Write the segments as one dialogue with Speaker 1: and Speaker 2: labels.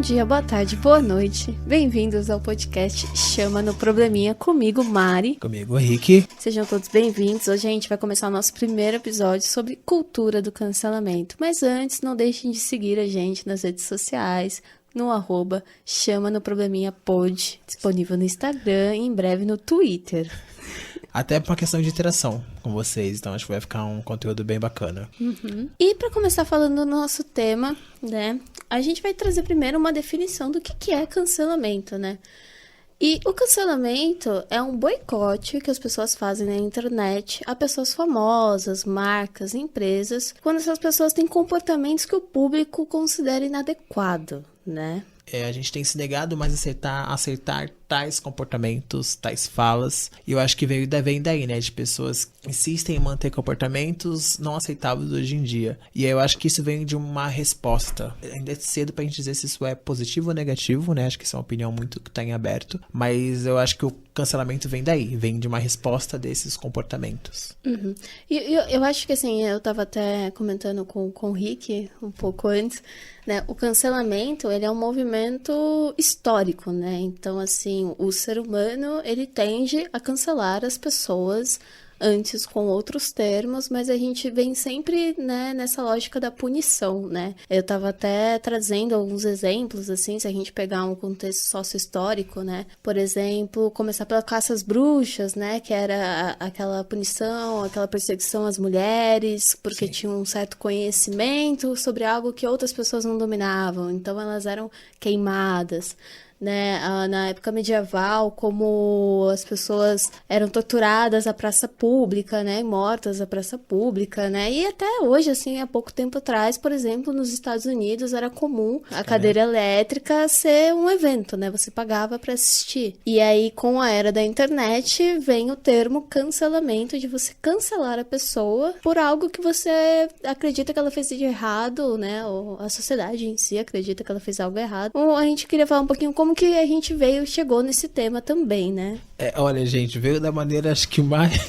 Speaker 1: Bom dia, boa tarde, boa noite. Bem-vindos ao podcast Chama no Probleminha, comigo, Mari.
Speaker 2: Comigo, Rick.
Speaker 1: Sejam todos bem-vindos. Hoje a gente vai começar o nosso primeiro episódio sobre cultura do cancelamento. Mas antes, não deixem de seguir a gente nas redes sociais, no @Chama no Probleminha Pod, disponível no Instagram e em breve no Twitter.
Speaker 2: Até por uma questão de interação com vocês, então acho que vai ficar um conteúdo bem bacana.
Speaker 1: E para começar falando do nosso tema, né, a gente vai trazer primeiro uma definição do que é cancelamento, né? E o cancelamento é um boicote que as pessoas fazem na internet a pessoas famosas, marcas, empresas, quando essas pessoas têm comportamentos que o público considera inadequado, né?
Speaker 2: A gente tem se negado mais a aceitar tais comportamentos, tais falas. E eu acho que vem daí, né? De pessoas que insistem em manter comportamentos não aceitáveis hoje em dia. E eu acho que isso vem de uma resposta. Ainda é cedo pra gente dizer se isso é positivo ou negativo, né? Acho que isso é uma opinião muito que tá em aberto. Mas eu acho que o cancelamento vem daí. Vem de uma resposta desses comportamentos.
Speaker 1: E eu acho que, assim, eu tava até comentando com o Rick um pouco antes, né? O cancelamento, ele é um movimento histórico, né? Então, assim, o ser humano, ele tende a cancelar as pessoas antes com outros termos, mas a gente vem sempre, né, nessa lógica da punição, né? Eu tava até trazendo alguns exemplos, assim, se a gente pegar um contexto sócio-histórico, né? Por exemplo, começar pela caça às bruxas, né? Que era aquela punição, aquela perseguição às mulheres, porque tinham um certo conhecimento sobre algo que outras pessoas não dominavam, então elas eram queimadas. Né, na época medieval, como as pessoas eram torturadas à praça pública, né, mortas à praça pública, né, e até hoje, assim, há pouco tempo atrás, por exemplo, nos Estados Unidos era comum a cadeira elétrica ser um evento, né, você pagava para assistir. E aí, com a era da internet, vem o termo cancelamento, de você cancelar a pessoa por algo que você acredita que ela fez de errado, né, ou a sociedade em si acredita que ela fez algo errado. Ou a gente queria falar um pouquinho como que a gente chegou nesse tema também, né?
Speaker 2: Olha, gente, veio da maneira, acho que mais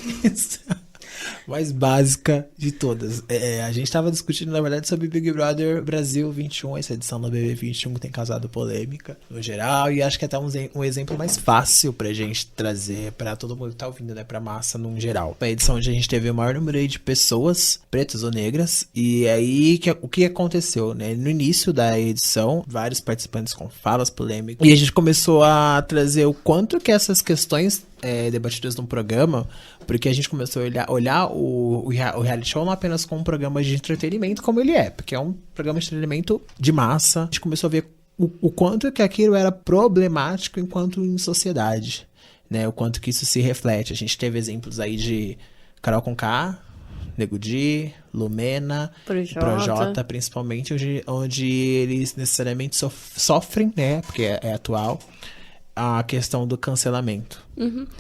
Speaker 2: básica de todas. A gente estava discutindo, na verdade, sobre Big Brother Brasil 21, essa edição do BB 21 que tem causado polêmica no geral, e acho que é até um exemplo mais fácil pra gente trazer pra todo mundo que tá ouvindo, né, pra massa num geral. Foi a edição onde a gente teve o maior número aí de pessoas pretas ou negras, e aí o que aconteceu, né? No início da edição, vários participantes com falas polêmicas, e a gente começou a trazer o quanto que essas questões debatidas num programa, porque a gente começou a olhar o reality show não apenas como um programa de entretenimento como ele é, porque é um programa de entretenimento de massa. A gente começou a ver o quanto que aquilo era problemático enquanto em sociedade, né? O quanto que isso se reflete. A gente teve exemplos aí de Carol Conká, Nego Di, Lumena, Projota, principalmente, onde eles necessariamente sofrem, né? Porque é atual, a questão do cancelamento.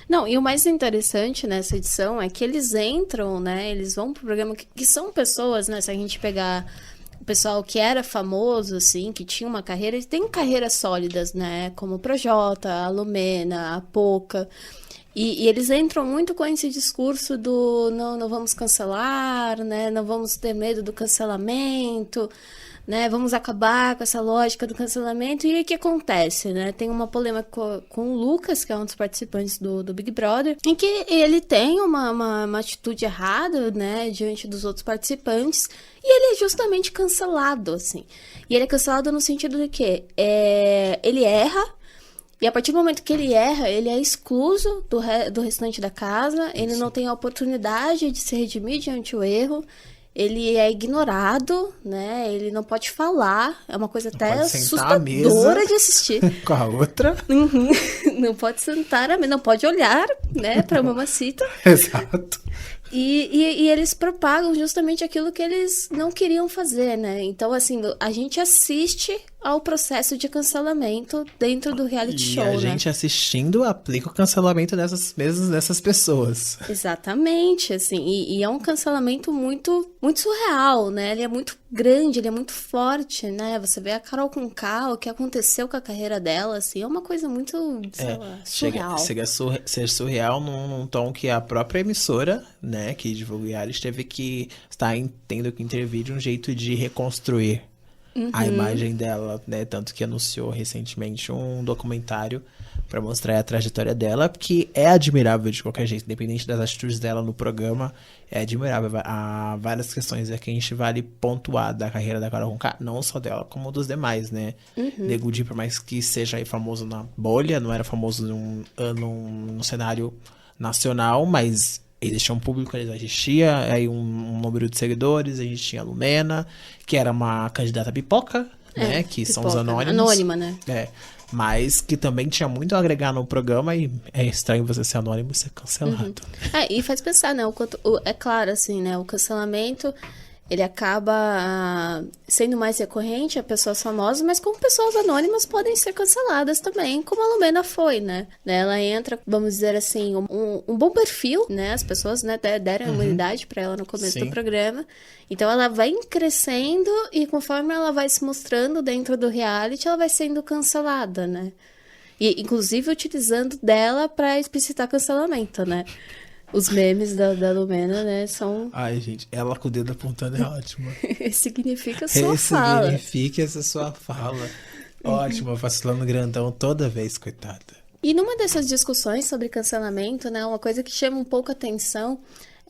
Speaker 1: Não, e o mais interessante nessa edição é que eles entram, né, eles vão pro programa que são pessoas, né, se a gente pegar o pessoal que era famoso, assim, que tinha uma carreira, eles têm carreiras sólidas, né, como o Projota, a Lumena, a Poca, e eles entram muito com esse discurso do não vamos cancelar, né, não vamos ter medo do cancelamento, né, vamos acabar com essa lógica do cancelamento. E o que acontece, né? Tem uma polêmica com o Lucas, que é um dos participantes do Big Brother, em que ele tem uma atitude errada, né, diante dos outros participantes, e ele é justamente cancelado, assim. E ele é cancelado no sentido de que ele erra, e a partir do momento que ele erra, ele é excluso do restante da casa, ele não tem a oportunidade de se redimir diante do erro, ele é ignorado, né? Ele não pode falar. É uma coisa até assustadora de assistir.
Speaker 2: Com a outra.
Speaker 1: Não pode sentar, não pode olhar, né? Pra mamacita.
Speaker 2: Exato.
Speaker 1: E eles propagam justamente aquilo que eles não queriam fazer, né? Então, assim, a gente assiste ao processo de cancelamento dentro do reality show, né?
Speaker 2: E a gente assistindo aplica o cancelamento dessas pessoas.
Speaker 1: Exatamente, assim, e é um cancelamento muito, muito surreal, né? Ele é muito grande, ele é muito forte, né? Você vê a Carol Conká, o que aconteceu com a carreira dela, assim, é uma coisa muito, sei lá, surreal.
Speaker 2: Chega a ser surreal num tom que a própria emissora, né, que divulga o reality, teve que estar tendo que intervir de um jeito de reconstruir a imagem dela, né? Tanto que anunciou recentemente um documentário pra mostrar a trajetória dela, que é admirável de qualquer jeito, independente das atitudes dela no programa, é admirável. Há várias questões que a gente vale pontuar da carreira da Carol Conká, não só dela, como dos demais, né? Nego Di, por mais que seja aí famoso na bolha, não era famoso num cenário nacional, mas eles tinham um público, eles existia aí um número de seguidores, a gente tinha a Lumena, que era uma candidata pipoca, né? Que
Speaker 1: pipoca,
Speaker 2: são os anônimos.
Speaker 1: Anônima, né?
Speaker 2: Mas que também tinha muito a agregar no programa e é estranho você ser anônimo e ser cancelado.
Speaker 1: E faz pensar, né? É claro, assim, né? O cancelamento, ele acaba sendo mais recorrente a pessoas famosas, mas como pessoas anônimas podem ser canceladas também, como a Lumena foi, né? Ela entra, vamos dizer assim, um bom perfil, né? As pessoas, né, deram imunidade pra ela no começo do programa. Então ela vai crescendo e conforme ela vai se mostrando dentro do reality, ela vai sendo cancelada, né? E inclusive utilizando dela pra explicitar cancelamento, né? Os memes da Lumena, né, são...
Speaker 2: Ai, gente, ela com o dedo apontando é ótima.
Speaker 1: Significa sua fala.
Speaker 2: Significa essa sua fala. Ótima, vacilando grandão toda vez, coitada.
Speaker 1: E numa dessas discussões sobre cancelamento, né, uma coisa que chama um pouco a atenção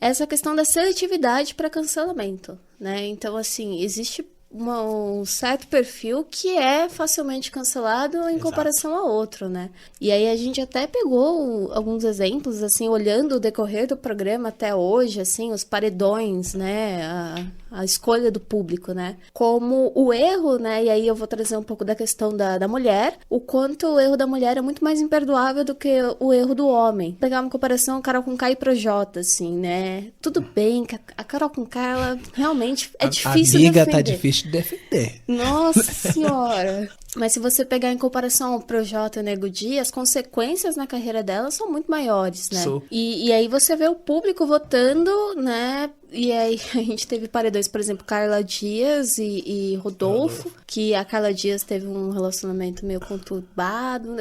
Speaker 1: é essa questão da seletividade para cancelamento, né? Então, assim, existe um certo perfil que é facilmente cancelado em comparação a outro, né? E aí a gente até pegou alguns exemplos, assim, olhando o decorrer do programa até hoje, assim, os paredões, né? A escolha do público, né? Como o erro, né? E aí eu vou trazer um pouco da questão da mulher, o quanto o erro da mulher é muito mais imperdoável do que o erro do homem. Pegar uma comparação, a Carol Conká e Projota, assim, né? Tudo bem que a Carol Conká, ela realmente é difícil
Speaker 2: defender. A amiga
Speaker 1: defender.
Speaker 2: Tá difícil de defender.
Speaker 1: Nossa senhora! Mas se você pegar em comparação ao Projota e ao Nego Di, as consequências na carreira dela são muito maiores, né? E aí você vê o público votando, né? E aí a gente teve paredões, por exemplo, Carla Dias e Rodolfo, que a Carla Dias teve um relacionamento meio conturbado.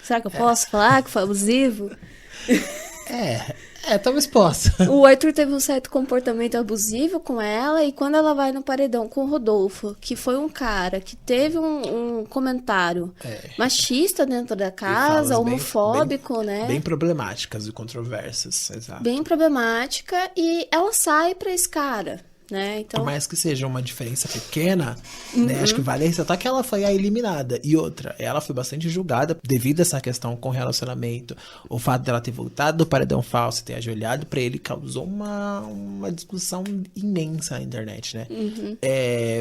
Speaker 1: Será que eu posso falar que foi abusivo?
Speaker 2: Talvez possa.
Speaker 1: O Arthur teve um certo comportamento abusivo com ela, e quando ela vai no paredão com o Rodolfo, que foi um cara que teve um comentário machista dentro da casa, homofóbico, né?
Speaker 2: Bem problemáticas e controversas, exato.
Speaker 1: Bem problemática, e ela sai pra esse cara, né? Então...
Speaker 2: Por mais que seja uma diferença pequena, né, acho que vale ressaltar que ela foi a eliminada. E outra, ela foi bastante julgada devido a essa questão com o relacionamento. O fato dela ter voltado do paredão falso e ter ajoelhado pra ele causou uma discussão imensa na internet, né?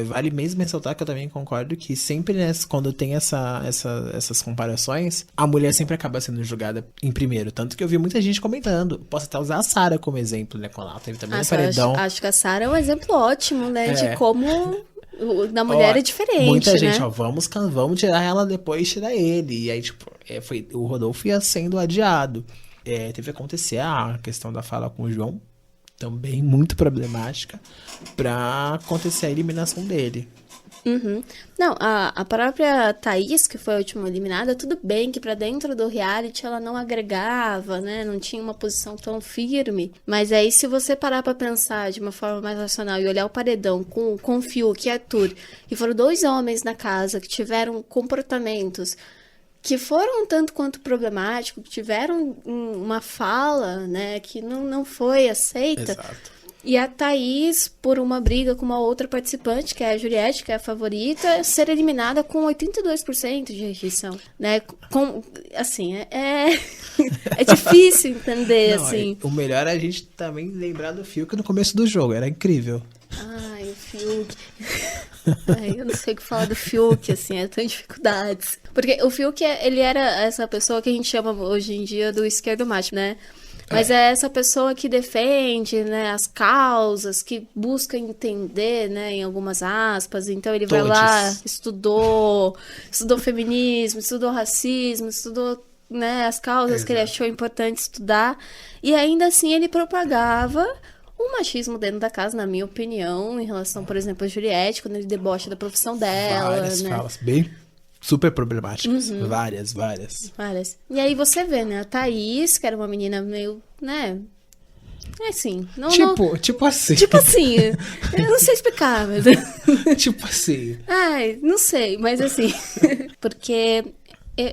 Speaker 2: Vale mesmo ressaltar que eu também concordo que sempre, né, quando tem essas comparações, a mulher sempre acaba sendo julgada em primeiro. Tanto que eu vi muita gente comentando. Posso até usar a Sarah como exemplo, né? Quando ela teve também no paredão.
Speaker 1: Acho que a Sarah é um exemplo ótimo, né? De como da mulher é diferente,
Speaker 2: muita
Speaker 1: né?
Speaker 2: gente, vamos tirar ela depois tirar ele. E aí, tipo, o Rodolfo ia sendo adiado. Teve que acontecer a questão da fala com o João, também muito problemática, pra acontecer a eliminação dele.
Speaker 1: Não, a própria Thaís, que foi a última eliminada, tudo bem que pra dentro do reality ela não agregava, né? Não tinha uma posição tão firme. Mas aí, se você parar pra pensar de uma forma mais racional e olhar o paredão com o Fiuk e Arthur, que foram 2 homens na casa que tiveram comportamentos que foram um tanto quanto problemáticos, que tiveram uma fala, né, que não foi aceita.
Speaker 2: Exato.
Speaker 1: E a Thaís, por uma briga com uma outra participante, que é a Juliette, que é a favorita, ser eliminada com 82% de rejeição, né? Assim, é difícil entender, assim.
Speaker 2: O melhor é a gente também lembrar do Fiuk no começo do jogo, era incrível.
Speaker 1: Ai, o Fiuk. Eu não sei o que falar do Fiuk, assim, eu tenho dificuldades. Porque o Fiuk, ele era essa pessoa que a gente chama hoje em dia do esquerdo macho, né? Mas é essa pessoa que defende, né, as causas, que busca entender, né, em algumas aspas. Então ele vai lá, estudou feminismo, estudou racismo, estudou, né, as causas que ele achou importante estudar. E ainda assim ele propagava o machismo dentro da casa, na minha opinião, em relação, por exemplo, a Juliette, quando ele debocha da profissão dela.
Speaker 2: Várias
Speaker 1: né?
Speaker 2: falas bem super problemáticas. Várias.
Speaker 1: E aí você vê, né? A Thaís, que era uma menina meio, né? É assim.
Speaker 2: Tipo assim.
Speaker 1: Tipo assim, eu não sei explicar, mas...
Speaker 2: Tipo assim.
Speaker 1: Ai, não sei, mas assim... Porque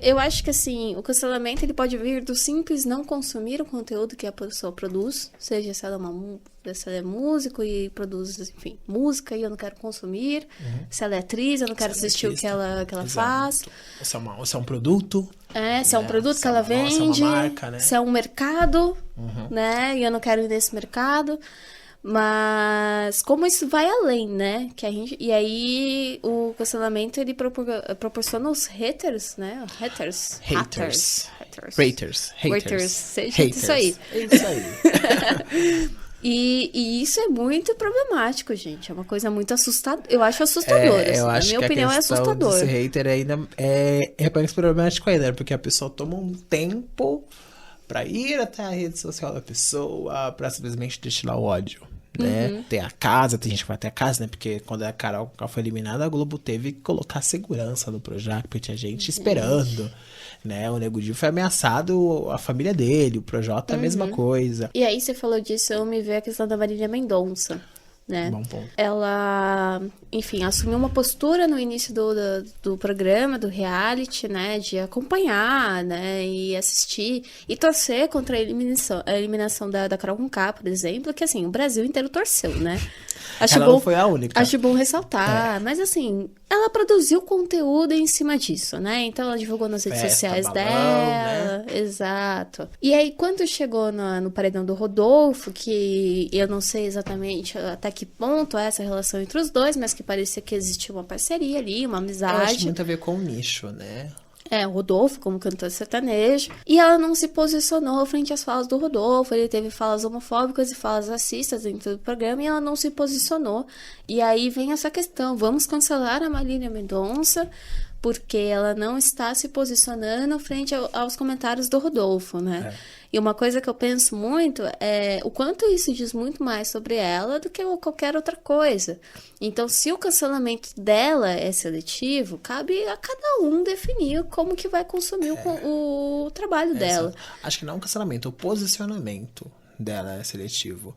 Speaker 1: eu acho que, assim, o cancelamento ele pode vir do simples não consumir o conteúdo que a pessoa produz, seja se ela é músico e produz, enfim, música e eu não quero consumir, se ela é atriz, eu não quero assistir o que ela faz.
Speaker 2: Se é um produto.
Speaker 1: Se é um produto que ela vende,
Speaker 2: se é uma marca, né?
Speaker 1: se é um mercado, né? E eu não quero ir nesse mercado. Mas como isso vai além, né? E aí o cancelamento ele proporciona os haters, né? Haters. Seja isso aí.
Speaker 2: É isso aí.
Speaker 1: E isso é muito problemático, gente. É uma coisa muito assustadora. Eu acho assustador. Assim, na minha opinião, é assustador.
Speaker 2: Esse hater ainda é mais problemático ainda, porque a pessoa toma um tempo pra ir até a rede social da pessoa pra simplesmente destilar o ódio. Né? Tem a casa, tem gente que vai até a casa, né? Porque quando a Carol foi eliminada, a Globo teve que colocar segurança no Projac, porque tinha gente esperando, né? O Nego Di foi ameaçado, a família dele, o Projota a mesma coisa.
Speaker 1: E aí você falou disso, eu me veio a questão da Marília Mendonça, né?
Speaker 2: Bom ponto.
Speaker 1: Ela, enfim, assumiu uma postura no início do programa, do reality, né? De acompanhar, né? E assistir e torcer contra a eliminação da Carol Conká, por exemplo, que assim, o Brasil inteiro torceu, né?
Speaker 2: Ela não foi a única.
Speaker 1: Acho bom ressaltar, mas assim, ela produziu conteúdo em cima disso, né? Então ela divulgou nas redes sociais
Speaker 2: balão,
Speaker 1: dela,
Speaker 2: né?
Speaker 1: Exato. E aí quando chegou no paredão do Rodolfo, que eu não sei exatamente até que ponto é essa relação entre os dois, mas que parecia que existia uma parceria ali, uma amizade.
Speaker 2: Eu acho muito a ver com o nicho, né?
Speaker 1: O Rodolfo como cantor sertanejo. E ela não se posicionou frente às falas do Rodolfo. Ele teve falas homofóbicas e falas racistas dentro do programa e ela não se posicionou. E aí vem essa questão, vamos cancelar a Marília Mendonça porque ela não está se posicionando frente aos comentários do Rodolfo, né? E uma coisa que eu penso muito é o quanto isso diz muito mais sobre ela do que qualquer outra coisa. Então, se o cancelamento dela é seletivo, cabe a cada um definir como que vai consumir o trabalho dela.
Speaker 2: Acho que não o cancelamento, o posicionamento dela é seletivo.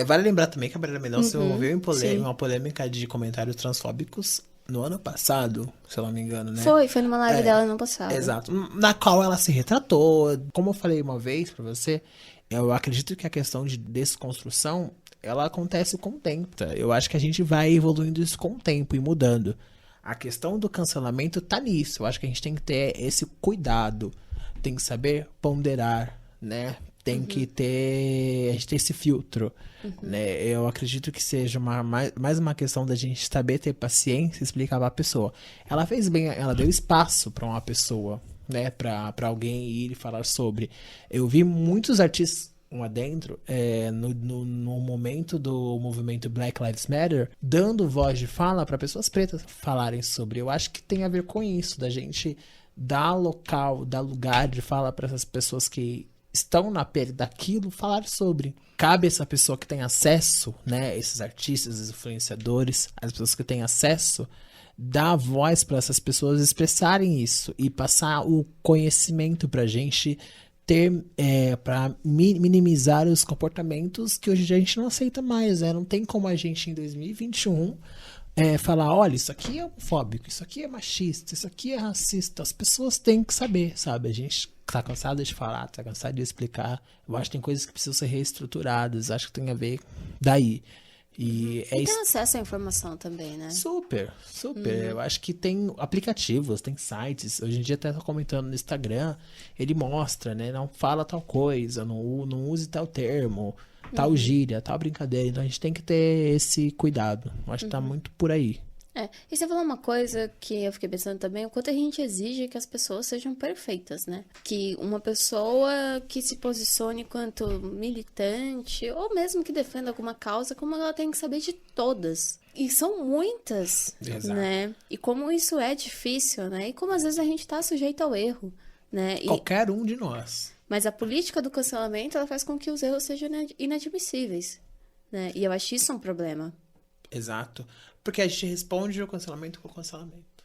Speaker 2: Vale lembrar também que a Marília Mendonça se envolveu em uma polêmica de comentários transfóbicos no ano passado, se eu não me engano, né?
Speaker 1: Foi numa live dela no ano passado.
Speaker 2: Exato. Na qual ela se retratou. Como eu falei uma vez pra você, eu acredito que a questão de desconstrução, ela acontece com o tempo. Tá? Eu acho que a gente vai evoluindo isso com o tempo e mudando. A questão do cancelamento tá nisso. Eu acho que a gente tem que ter esse cuidado. Tem que saber ponderar, né? Tem que ter... A gente tem esse filtro, né? Eu acredito que seja mais uma questão da gente saber ter paciência e explicar pra pessoa. Ela fez bem, ela deu espaço pra uma pessoa, né? Pra alguém ir e falar sobre. Eu vi muitos artistas lá dentro, no momento do movimento Black Lives Matter, dando voz de fala pra pessoas pretas falarem sobre. Eu acho que tem a ver com isso, da gente dar lugar de fala pra essas pessoas que estão na pele daquilo, falar sobre. Cabe a essa pessoa que tem acesso, né, esses artistas, esses influenciadores, as pessoas que têm acesso, dar voz para essas pessoas expressarem isso e passar o conhecimento pra gente ter, para minimizar os comportamentos que hoje a gente não aceita mais, né? Não tem como a gente em 2021 falar, olha, isso aqui é homofóbico, isso aqui é machista, isso aqui é racista. As pessoas têm que saber, sabe? A gente tá cansado de falar, tá cansado de explicar. Eu acho que tem coisas que precisam ser reestruturadas. Acho que tem a ver daí. E
Speaker 1: tem acesso à informação também, né?
Speaker 2: Super. Eu acho que tem aplicativos, tem sites. Hoje em dia até tô comentando no Instagram, ele mostra, né? Não fala tal coisa, não use tal termo, tal gíria, tal brincadeira. Então a gente tem que ter esse cuidado. Eu acho que tá muito por aí.
Speaker 1: E você falou uma coisa que eu fiquei pensando também, o quanto a gente exige que as pessoas sejam perfeitas, né? Que uma pessoa que se posicione quanto militante, ou mesmo que defenda alguma causa, como ela tem que saber de todas. E são muitas, né? E como isso é difícil, né? E como às vezes a gente tá sujeito ao erro, né?
Speaker 2: Qualquer um de nós.
Speaker 1: Mas a política do cancelamento, ela faz com que os erros sejam inadmissíveis, né? E eu acho isso um problema.
Speaker 2: Exato. Porque a gente responde o cancelamento com o cancelamento.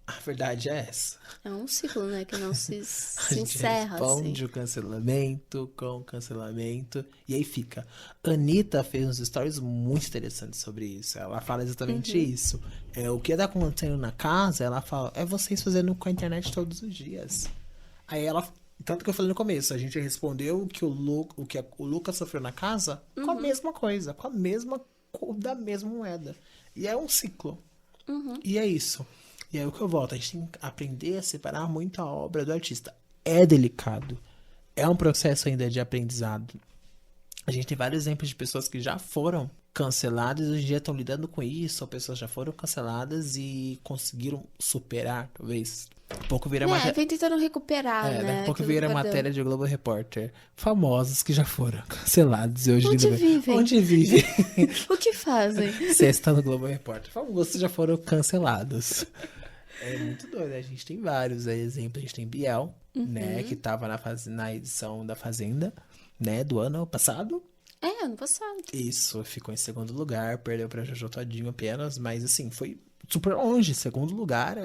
Speaker 2: A verdade é essa.
Speaker 1: É um ciclo, né? Que não se
Speaker 2: A gente
Speaker 1: encerra,
Speaker 2: responde
Speaker 1: assim.
Speaker 2: o cancelamento com cancelamento. E aí fica. Anitta fez uns stories muito interessantes sobre isso. Ela fala exatamente isso. O que tá acontecendo na casa, ela fala, é vocês fazendo com a internet todos os dias. Aí ela. Tanto que eu falei no começo, a gente respondeu que o Lucas sofreu na casa com a mesma coisa, com a mesma cor da mesma moeda. E é um ciclo. E é isso. E aí o que eu volto, a gente tem que aprender a separar muito a obra do artista. É delicado. É um processo ainda de aprendizado. A gente tem vários exemplos de pessoas que já foram canceladas e hoje em dia estão lidando com isso, ou pessoas já foram canceladas e conseguiram superar, talvez. Um pouco vira matéria.
Speaker 1: Vem tentando recuperar, né?
Speaker 2: Daqui a pouco
Speaker 1: aquilo
Speaker 2: vira
Speaker 1: que perdeu.
Speaker 2: matéria de Globo Repórter. Famosos que já foram cancelados e hoje
Speaker 1: Onde
Speaker 2: lidam bem.
Speaker 1: vivem?
Speaker 2: Onde vivem?
Speaker 1: O que fazem?
Speaker 2: Sexta no Globo Repórter. Famosos que já foram cancelados. É muito doido. A gente tem vários exemplos. A gente tem Biel, né? Que tava na edição da Fazenda, né? Do ano passado.
Speaker 1: Ano passado.
Speaker 2: Isso, ficou em segundo lugar, perdeu pra Jojo Todinho apenas, mas assim, foi super longe, segundo lugar.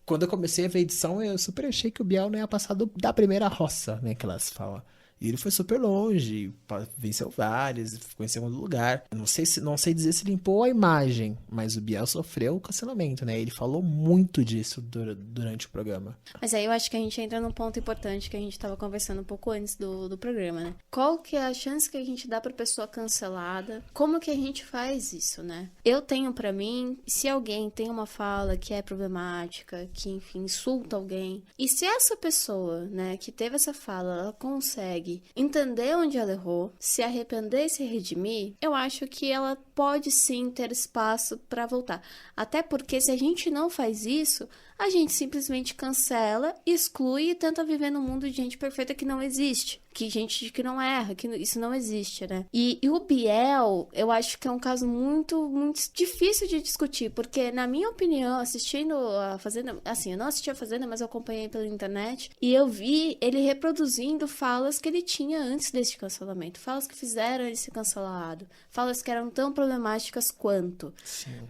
Speaker 2: Quando eu comecei a ver a edição, eu super achei que o Biel não ia passar da primeira roça, né, que elas falam. E ele foi super longe, venceu vários, ficou em segundo lugar. Não sei dizer se limpou a imagem, mas o Biel sofreu o cancelamento, né? Ele falou muito disso durante o programa.
Speaker 1: Mas aí eu acho que a gente entra num ponto importante que a gente tava conversando um pouco antes do programa, né? Qual que é a chance que a gente dá pra pessoa cancelada? Como que a gente faz isso, né? Eu tenho pra mim, se alguém tem uma fala que é problemática, que, enfim, insulta alguém, e se essa pessoa, né, que teve essa fala, ela consegue entender onde ela errou, se arrepender e se redimir, eu acho que ela pode sim ter espaço pra voltar. Até porque se a gente não faz isso, a gente simplesmente cancela, exclui e tenta viver num mundo de gente perfeita que não existe. Que gente que não erra, que isso não existe, né? E o Biel, eu acho que é um caso muito, muito difícil de discutir, porque, na minha opinião, assistindo a Fazenda, assim, eu não assisti a Fazenda, mas eu acompanhei pela internet, e eu vi ele reproduzindo falas que ele tinha antes desse cancelamento, falas que fizeram ele ser cancelado, falas que eram tão problemáticas quanto,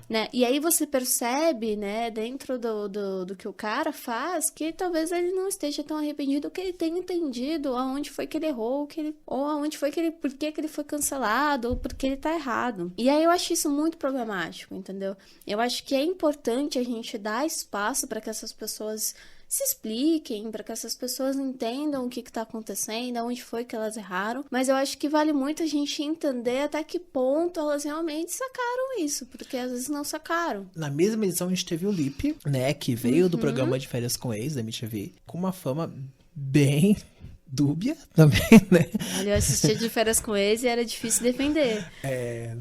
Speaker 1: né? E aí você percebe, né, dentro do que o cara faz, que talvez ele não esteja tão arrependido, que ele tenha entendido aonde foi que ele errou, ou aonde foi que ele, por que ele foi cancelado, ou porque ele tá errado. E aí eu acho isso muito problemático, entendeu? Eu acho que é importante a gente dar espaço para que essas pessoas se expliquem, para que essas pessoas entendam o que está acontecendo, onde foi que elas erraram, mas eu acho que vale muito a gente entender até que ponto elas realmente sacaram isso, porque às vezes não sacaram.
Speaker 2: Na mesma edição a gente teve o Lipe, né, que veio do programa de Férias com Ex, da MTV, com uma fama bem dúbia também, né?
Speaker 1: Olha, eu assistia de Férias com Ex e era difícil defender.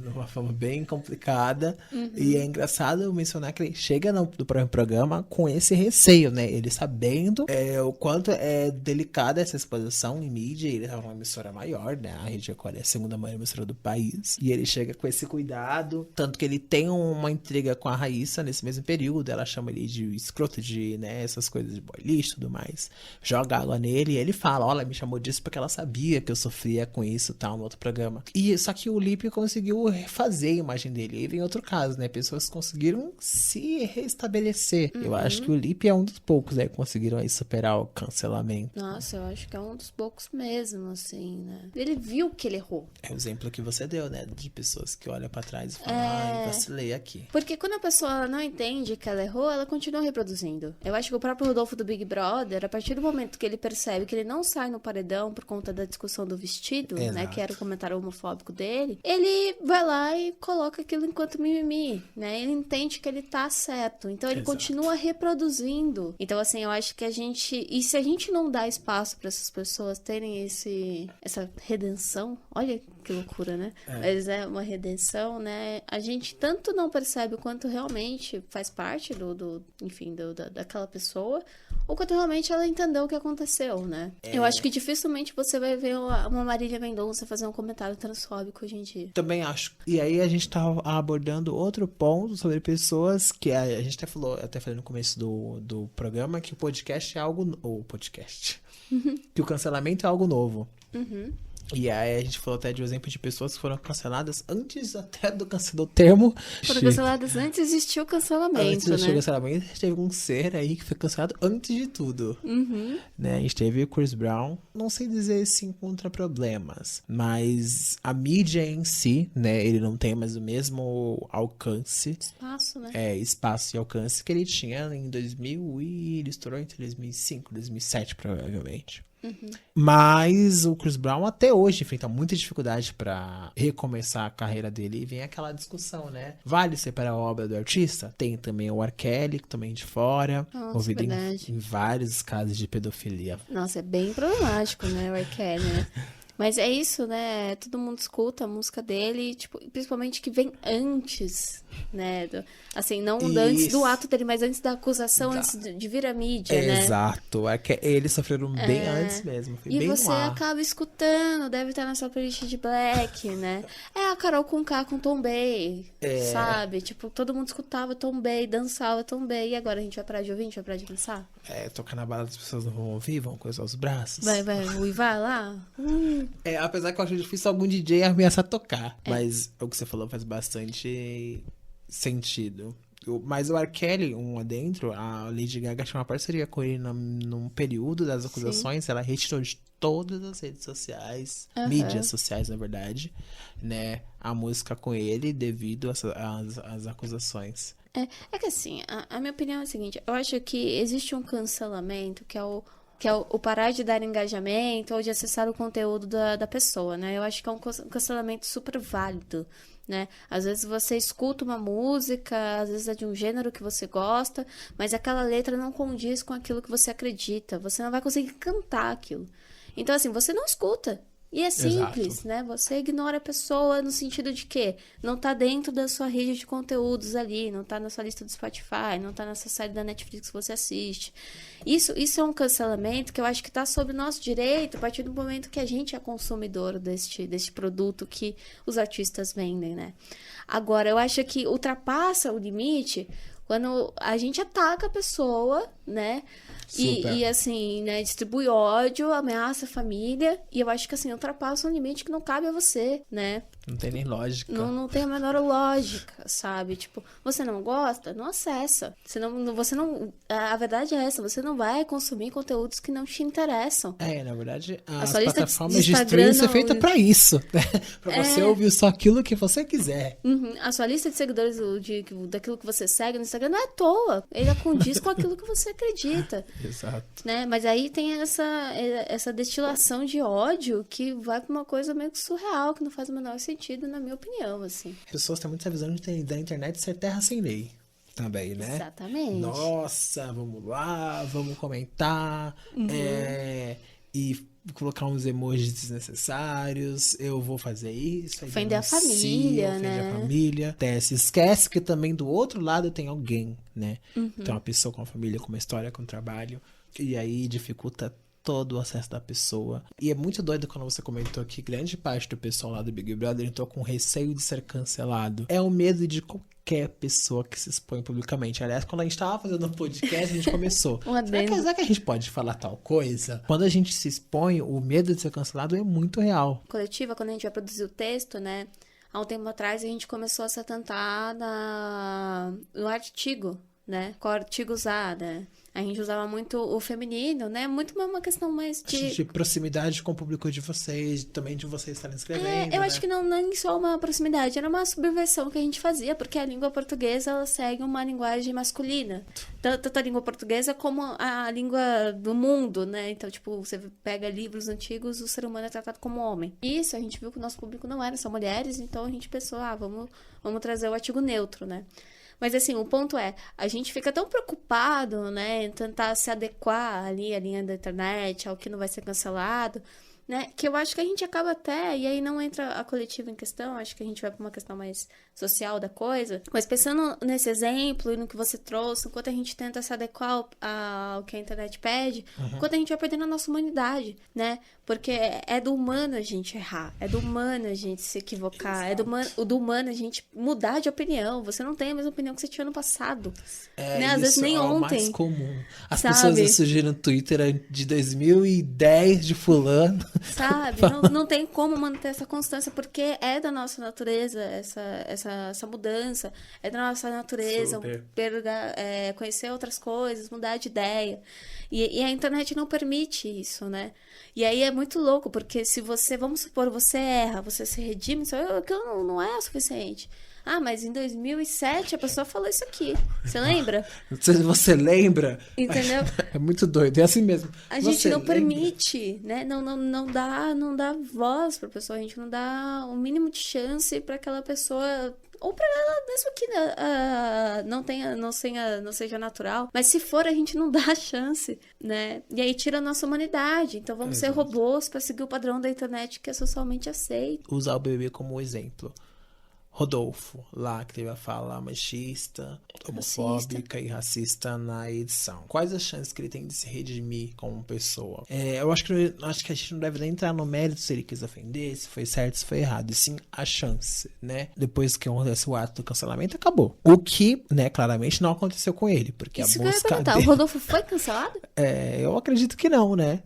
Speaker 2: Numa forma bem complicada. E é engraçado mencionar que ele chega no programa com esse receio, né? Ele sabendo o quanto é delicada essa exposição em mídia. Ele tá numa emissora maior, né? A Rede Record é a segunda maior emissora do país. E ele chega com esse cuidado. Tanto que ele tem uma intriga com a Raíssa nesse mesmo período. Ela chama ele de escroto, de, né? Essas coisas de boy lixo e tudo mais. Joga água nele e ele fala, ela me chamou disso porque ela sabia que eu sofria com isso e tal, no outro programa. E só que o Lipe conseguiu refazer a imagem dele. E vem outro caso, né? Pessoas conseguiram se restabelecer. Eu acho que o Lipe é um dos poucos, né? Que conseguiram aí superar o cancelamento.
Speaker 1: Nossa, eu acho que é um dos poucos mesmo, assim, né? Ele viu que ele errou.
Speaker 2: É o exemplo que você deu, né? De pessoas que olham pra trás e falam, ai, vacilei aqui.
Speaker 1: Porque quando a pessoa não entende que ela errou, ela continua reproduzindo. Eu acho que o próprio Rodolfo do Big Brother, a partir do momento que ele percebe que ele não sai no paredão por conta da discussão do vestido, né, que era o comentário homofóbico dele, ele vai lá e coloca aquilo enquanto mimimi, né? Ele entende que ele tá certo. Então ele continua reproduzindo. Então, assim, eu acho que a gente... E se a gente não dá espaço para essas pessoas terem essa redenção, olha que loucura, né? Mas é uma redenção, né? A gente tanto não percebe o quanto realmente faz parte daquela pessoa, ou quanto realmente ela entendeu o que aconteceu, né? Eu acho que dificilmente você vai ver uma Marília Mendonça fazer um comentário transfóbico hoje em dia.
Speaker 2: Também acho. E aí a gente tá abordando outro ponto sobre pessoas que a gente até falei no começo do programa que o podcast é algo... Ou podcast. Que o cancelamento é algo novo. E aí a gente falou até de um exemplo de pessoas que foram canceladas antes até do termo.
Speaker 1: Foram canceladas antes de existir o cancelamento,
Speaker 2: Antes de existir o
Speaker 1: né?
Speaker 2: cancelamento, a gente teve um ser aí que foi cancelado antes de tudo. Né? A gente teve o Chris Brown, não sei dizer se encontra problemas, mas a mídia em si, né, ele não tem mais o mesmo alcance.
Speaker 1: Espaço, né?
Speaker 2: Espaço e alcance que ele tinha em 2000 e ele estourou entre 2005 e 2007, provavelmente. Mas o Chris Brown até hoje enfrenta muita dificuldade pra recomeçar a carreira dele. E vem aquela discussão, né? Vale separar a obra do artista? Tem também o R. Kelly, que também é de fora.
Speaker 1: Nossa,
Speaker 2: Envolvido
Speaker 1: verdade.
Speaker 2: em vários casos de pedofilia.
Speaker 1: Nossa, é bem problemático, né, o R. Kelly, né? Mas é isso, né? Todo mundo escuta a música dele, tipo, principalmente que vem antes, né? Assim, não antes do ato dele, mas antes da acusação, antes de vir a mídia, né?
Speaker 2: Exato. Eles sofreram bem antes mesmo. Foi
Speaker 1: E
Speaker 2: bem
Speaker 1: você
Speaker 2: no ar.
Speaker 1: acaba escutando, deve estar na sua playlist de Black, né? É a Carol Conká com Tom Bay, sabe? Tipo, todo mundo escutava Tom Bay, dançava Tom Bay, e agora a gente vai parar de ouvir, a gente vai parar de dançar?
Speaker 2: Tocar na balada, as pessoas não vão ouvir, vão coisar os braços.
Speaker 1: Vai uivar lá?
Speaker 2: Apesar que eu acho difícil algum DJ ameaçar tocar. Mas o que você falou faz bastante sentido. Mas o R. Kelly, um adentro, a Lady Gaga tinha uma parceria com ele num período das acusações. Ela retirou de todas as redes sociais, mídias sociais, na verdade, né, a música com ele devido às acusações.
Speaker 1: É que assim, a minha opinião é a seguinte, eu acho que existe um cancelamento que é o parar de dar engajamento ou de acessar o conteúdo da pessoa, né? Eu acho que é um cancelamento super válido, né? Às vezes você escuta uma música, às vezes é de um gênero que você gosta, mas aquela letra não condiz com aquilo que você acredita. Você não vai conseguir cantar aquilo. Então, assim, você não escuta. E é simples, né? Você ignora a pessoa no sentido de que não tá dentro da sua rede de conteúdos ali, não tá na sua lista do Spotify, não tá nessa série da Netflix que você assiste. Isso é um cancelamento que eu acho que tá sob o nosso direito a partir do momento que a gente é consumidor deste produto que os artistas vendem, né? Agora, eu acho que ultrapassa o limite quando a gente ataca a pessoa, né? E assim, né, distribui ódio, ameaça a família. E eu acho que assim, ultrapassa um limite que não cabe a você, né?
Speaker 2: Não tem nem lógica.
Speaker 1: Não tem a menor lógica, sabe? Tipo, você não gosta? Não acessa. Você não. A verdade é essa, você não vai consumir conteúdos que não te interessam.
Speaker 2: Na verdade,
Speaker 1: A
Speaker 2: as
Speaker 1: sua lista
Speaker 2: plataformas de
Speaker 1: Instagram
Speaker 2: streaming são feitas pra isso, né? Pra você ouvir só aquilo que você quiser.
Speaker 1: A sua lista de seguidores daquilo que você segue no Instagram não é à toa. Ele condiz com aquilo que você acredita.
Speaker 2: Exato.
Speaker 1: Né? Mas aí tem essa destilação de ódio que vai pra uma coisa meio que surreal, que não faz o menor sentido, na minha opinião, assim.
Speaker 2: As pessoas têm muita visão da internet ser terra sem lei. Também, né?
Speaker 1: Exatamente.
Speaker 2: Nossa, vamos lá, vamos comentar. E colocar uns emojis desnecessários. Eu vou fazer isso.
Speaker 1: Ofender a família, né?
Speaker 2: Ofender a família. Até se esquece que também do outro lado tem alguém, né? Tem uma pessoa com uma família, com uma história, com um trabalho. E aí dificulta todo o acesso da pessoa. E é muito doido quando você comentou que grande parte do pessoal lá do Big Brother entrou com receio de ser cancelado. É o medo de qualquer pessoa que se expõe publicamente. Aliás, quando a gente tava fazendo um podcast, a gente começou. Será que a gente pode falar tal coisa? Quando a gente se expõe, o medo de ser cancelado é muito real.
Speaker 1: Coletiva, quando a gente vai produzir o texto, né? Há um tempo atrás, a gente começou a se atentar no artigo, né? Qual artigo usar, né? A gente usava muito o feminino, né? Muito uma questão mais
Speaker 2: de proximidade com o público de vocês, também de vocês estarem escrevendo,
Speaker 1: eu acho que não nem só uma proximidade, era uma subversão que a gente fazia, porque a língua portuguesa, ela segue uma linguagem masculina. Tanto a língua portuguesa como a língua do mundo, né? Então, tipo, você pega livros antigos, o ser humano é tratado como homem. Isso, a gente viu que o nosso público não era só mulheres, então a gente pensou, vamos trazer o artigo neutro, né? Mas assim, o ponto é, a gente fica tão preocupado, né, em tentar se adequar ali à linha da internet, ao que não vai ser cancelado, né, que eu acho que a gente acaba até, e aí não entra a coletiva em questão, acho que a gente vai para uma questão mais social da coisa, mas pensando nesse exemplo e no que você trouxe, enquanto a gente tenta se adequar ao que a internet pede, enquanto a gente vai perdendo a nossa humanidade, né, porque é do humano a gente errar, é do humano a gente se equivocar, é do humano a gente mudar de opinião, você não tem a mesma opinião que você tinha no passado, né, às vezes nem ontem.
Speaker 2: É o mais comum. As pessoas surgiram no Twitter de 2010 de fulano.
Speaker 1: Sabe? Não tem como manter essa constância, porque é da nossa natureza essa mudança. É da nossa natureza conhecer outras coisas, mudar de ideia. E a internet não permite isso, né? E aí é muito louco, porque se você, vamos supor, você erra, você se redime, aquilo não é o suficiente. Ah, mas em 2007 a pessoa falou isso aqui. Você lembra?
Speaker 2: Não sei se você lembra.
Speaker 1: Entendeu?
Speaker 2: É muito doido, é assim mesmo.
Speaker 1: A gente não permite, né? Não dá voz pra pessoa, a gente não dá o mínimo de chance pra aquela pessoa, ou pra ela mesmo que não seja natural, mas se for, a gente não dá chance, né? E aí tira a nossa humanidade. Então vamos ser robôs pra seguir o padrão da internet que é socialmente aceito.
Speaker 2: Usar o BBB como exemplo. Rodolfo, lá que teve a fala machista, homofóbica e racista na edição. Quais as chances que ele tem de se redimir como pessoa? Eu acho que a gente não deve nem entrar no mérito se ele quis ofender, se foi certo, se foi errado, e sim a chance, né? Depois que acontece o ato do cancelamento, acabou. O que, né, claramente não aconteceu com ele, porque
Speaker 1: isso
Speaker 2: a busca
Speaker 1: dele... O Rodolfo foi cancelado?
Speaker 2: Eu acredito que não, né?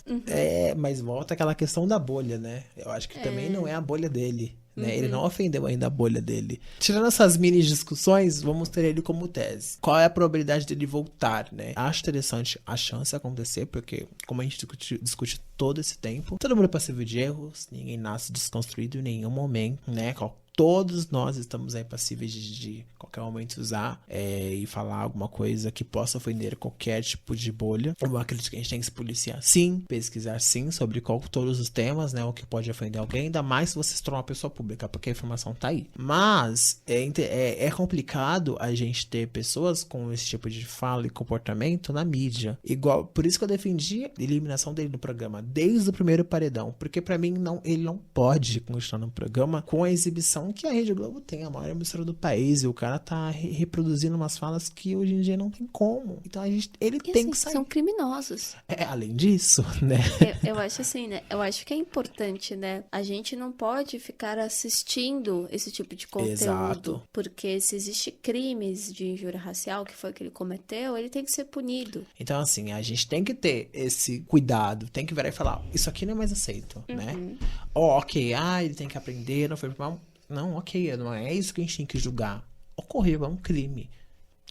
Speaker 2: Mas volta aquela questão da bolha, né? Eu acho que também não é a bolha dele. Né? Ele não ofendeu ainda a bolha dele. Tirando essas mini discussões, vamos ter ele como tese. Qual é a probabilidade dele voltar, né? Acho interessante a chance acontecer, porque como a gente discute todo esse tempo, todo mundo é passível de erros, ninguém nasce desconstruído em nenhum momento, né? Todos nós estamos aí passíveis de qualquer momento usar e falar alguma coisa que possa ofender qualquer tipo de bolha. Eu acredito que a gente tem que se policiar sim, pesquisar sim sobre todos os temas, né? O que pode ofender alguém, ainda mais se você se tornar uma pessoa pública, porque a informação tá aí. Mas é complicado a gente ter pessoas com esse tipo de fala e comportamento na mídia. Igual, por isso que eu defendi a eliminação dele do programa desde o primeiro paredão, porque pra mim ele não pode continuar no programa com a exibição que a Rede Globo tem, a maior emissora do país, e o cara tá reproduzindo umas falas que hoje em dia não tem como. Então ele tem que sair.
Speaker 1: São criminosos.
Speaker 2: Além disso, né?
Speaker 1: Eu acho assim, né? Eu acho que é importante, né? A gente não pode ficar assistindo esse tipo de conteúdo.
Speaker 2: Exato.
Speaker 1: Porque se existe crimes de injúria racial, que foi o que ele cometeu, ele tem que ser punido.
Speaker 2: Então, assim, a gente tem que ter esse cuidado, tem que virar e falar, isso aqui não é mais aceito, né? Ok, ele tem que aprender, não foi mal. Não, ok, não é isso que a gente tem que julgar. Ocorreu, é um crime.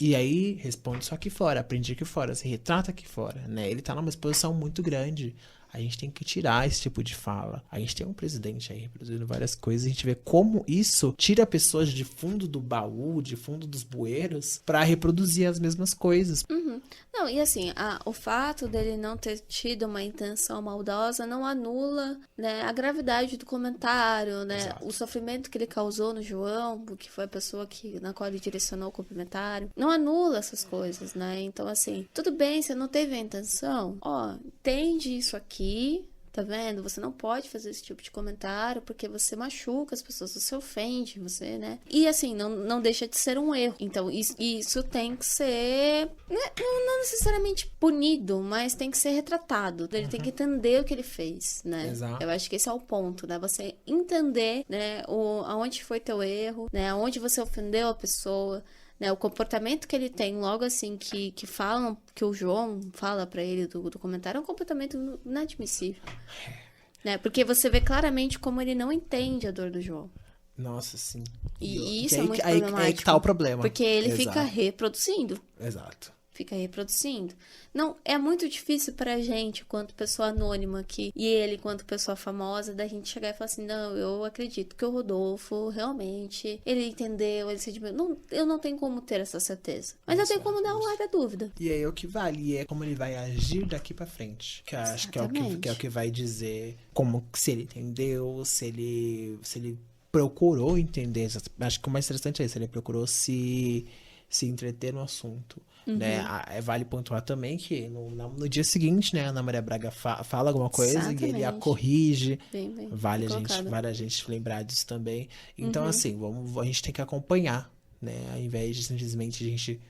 Speaker 2: E aí, responde isso aqui fora, aprende aqui fora, se retrata aqui fora, né? Ele tá numa exposição muito grande. A gente tem que tirar esse tipo de fala. A gente tem um presidente aí reproduzindo várias coisas. A gente vê como isso tira pessoas de fundo do baú, de fundo dos bueiros, pra reproduzir as mesmas coisas.
Speaker 1: Não, e assim, o fato dele não ter tido uma intenção maldosa não anula, né, a gravidade do comentário, né?
Speaker 2: Exato.
Speaker 1: O sofrimento que ele causou no João, que foi a pessoa na qual ele direcionou o comentário. Não anula essas coisas, né? Então, assim, tudo bem, você não teve a intenção. Entende isso aqui. Tá vendo? Você não pode fazer esse tipo de comentário porque você machuca as pessoas, você ofende, você, né? E assim, não deixa de ser um erro. Então, isso tem que ser, não necessariamente punido, mas tem que ser retratado. Ele tem que entender o que ele fez, né?
Speaker 2: Exato.
Speaker 1: Eu acho que esse é o ponto, né? Você entender, né, aonde foi teu erro, né? Aonde você ofendeu a pessoa. Né, o comportamento que ele tem logo assim que falam, que o João fala pra ele do comentário, é um comportamento inadmissível. Né, porque você vê claramente como ele não entende a dor do João.
Speaker 2: Nossa, sim.
Speaker 1: E isso é muito problemático.
Speaker 2: Aí que tá o problema.
Speaker 1: Porque ele fica reproduzindo.
Speaker 2: Exato.
Speaker 1: Fica reproduzindo. Não, é muito difícil pra gente, quanto pessoa anônima aqui, e ele, quanto pessoa famosa, da gente chegar e falar assim, não, eu acredito que o Rodolfo, realmente, ele entendeu, ele se admirou. Eu não tenho como ter essa certeza. Mas eu tenho como dar um ar da dúvida.
Speaker 2: E aí o que vale, e é como ele vai agir daqui pra frente. Que eu acho que é o que vai dizer como se ele entendeu, se ele procurou entender. Acho que o mais interessante é isso, ele procurou se entreter no assunto. Né? Vale pontuar também que no dia seguinte, né, a Ana Maria Braga fala alguma coisa. Exatamente. E ele a corrige.
Speaker 1: Bem
Speaker 2: vale a gente lembrar disso também. Então, assim, a gente tem que acompanhar, né? Ao invés de simplesmente a gente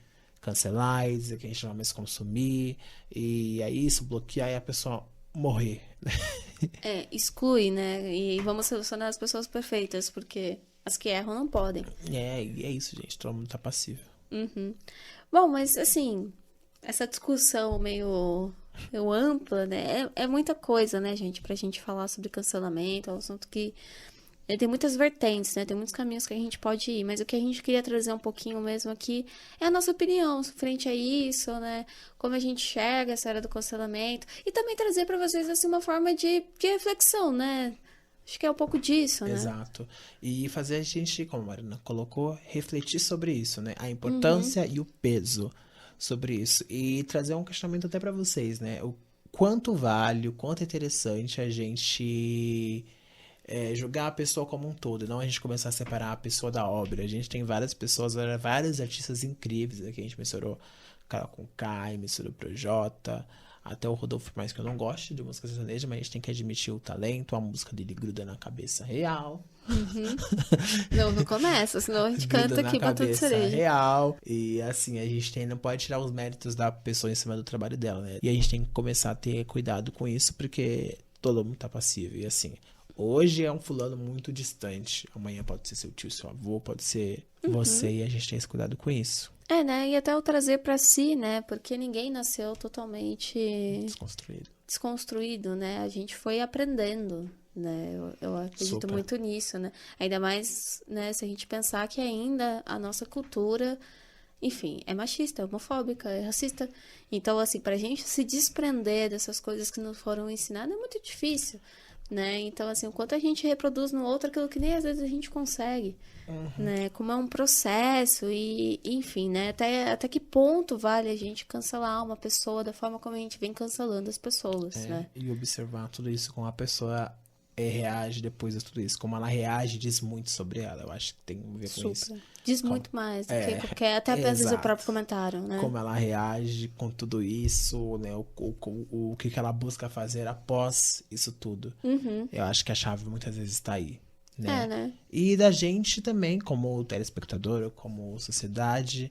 Speaker 2: cancelar e dizer que a gente não vai mais consumir. E é isso, bloquear e a pessoa morrer.
Speaker 1: Exclui, né? E vamos selecionar as pessoas perfeitas, porque as que erram não podem.
Speaker 2: E é isso, gente. Todo mundo tá passível.
Speaker 1: Bom, mas assim, essa discussão meio ampla, né? É muita coisa, né, gente, pra gente falar sobre cancelamento. É um assunto que tem muitas vertentes, né? Tem muitos caminhos que a gente pode ir. Mas o que a gente queria trazer um pouquinho mesmo aqui é a nossa opinião frente a isso, né? Como a gente enxerga essa era do cancelamento. E também trazer pra vocês, assim, uma forma de reflexão, né? Acho que é um pouco disso, né?
Speaker 2: Exato. E fazer a gente, como a Marina colocou, refletir sobre isso, né? A importância e o peso sobre isso. E trazer um questionamento até pra vocês, né? O quanto vale, o quanto é interessante a gente julgar a pessoa como um todo, não a gente começar a separar a pessoa da obra. A gente tem várias pessoas, vários artistas incríveis aqui. A gente mencionou Carol Conká, mencionou o Projota, até o Rodolfo, por mais que eu não goste de música sertaneja, mas a gente tem que admitir o talento, a música dele gruda na cabeça real.
Speaker 1: Não começa, senão a gente
Speaker 2: Gruda
Speaker 1: canta
Speaker 2: na
Speaker 1: aqui pra tudo
Speaker 2: cabeça
Speaker 1: cereja.
Speaker 2: real. E assim, a gente não pode tirar os méritos da pessoa em cima do trabalho dela, né? E a gente tem que começar a ter cuidado com isso, porque todo mundo tá passivo. E assim, hoje é um fulano muito distante. Amanhã pode ser seu tio, seu avô, pode ser você, e a gente tem esse cuidado com isso.
Speaker 1: Né? E até o trazer pra si, né? Porque ninguém nasceu totalmente desconstruído, né? A gente foi aprendendo, né? Eu acredito
Speaker 2: Super.
Speaker 1: muito nisso, né? Ainda mais, né? Se a gente pensar que ainda a nossa cultura, enfim, é machista, é homofóbica, é racista. Então, assim, pra gente se desprender dessas coisas que nos foram ensinadas é muito difícil, né? Então, assim, o quanto a gente reproduz no outro aquilo que nem às vezes a gente consegue, né? Como é um processo e, enfim, né? Até que ponto vale a gente cancelar uma pessoa da forma como a gente vem cancelando as pessoas, né?
Speaker 2: E observar tudo isso, como a pessoa reage depois de tudo isso. Como ela reage diz muito sobre ela. Eu acho que tem a ver com isso.
Speaker 1: Diz muito mais do que qualquer, até às vezes o próprio comentário, né?
Speaker 2: Como ela reage com tudo isso, né? O que ela busca fazer após isso tudo. Eu acho que a chave muitas vezes está aí. Né? E da gente também, como telespectador, como sociedade,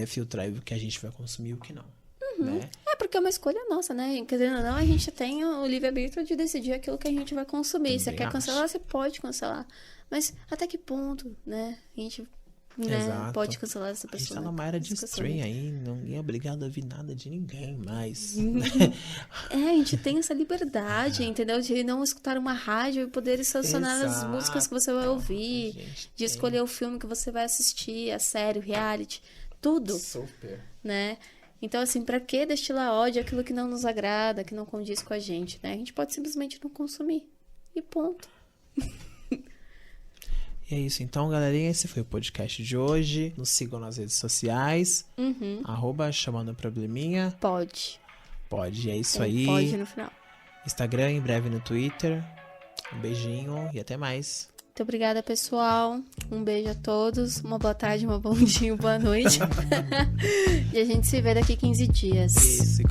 Speaker 2: filtrar o que a gente vai consumir e o que não. Né?
Speaker 1: Porque é uma escolha nossa, né? Querendo ou não, a gente tem o livre-arbítrio de decidir aquilo que a gente vai consumir. Se você quer cancelar, você pode cancelar. Mas até que ponto, né? A gente pode cancelar essa pessoa.
Speaker 2: A gente tá numa era de stream aí, ninguém é obrigado a ouvir nada de ninguém mais.
Speaker 1: A gente tem essa liberdade, entendeu? De não escutar uma rádio e poder selecionar as músicas que você vai ouvir, de escolher o filme que você vai assistir, a série, o reality, tudo.
Speaker 2: Super.
Speaker 1: Né? Então, assim, pra que destilar ódio àquilo que não nos agrada, que não condiz com a gente, né? A gente pode simplesmente não consumir. E ponto.
Speaker 2: E é isso. Então, galerinha, esse foi o podcast de hoje. Nos sigam nas redes sociais. @chamandoprobleminha.
Speaker 1: Pode.
Speaker 2: Pode, é isso aí.
Speaker 1: Pode no final.
Speaker 2: Instagram, em breve no Twitter. Um beijinho e até mais.
Speaker 1: Muito obrigada, pessoal. Um beijo a todos. Uma boa tarde, uma bom dia, boa noite. E a gente se vê daqui 15 dias.
Speaker 2: Isso.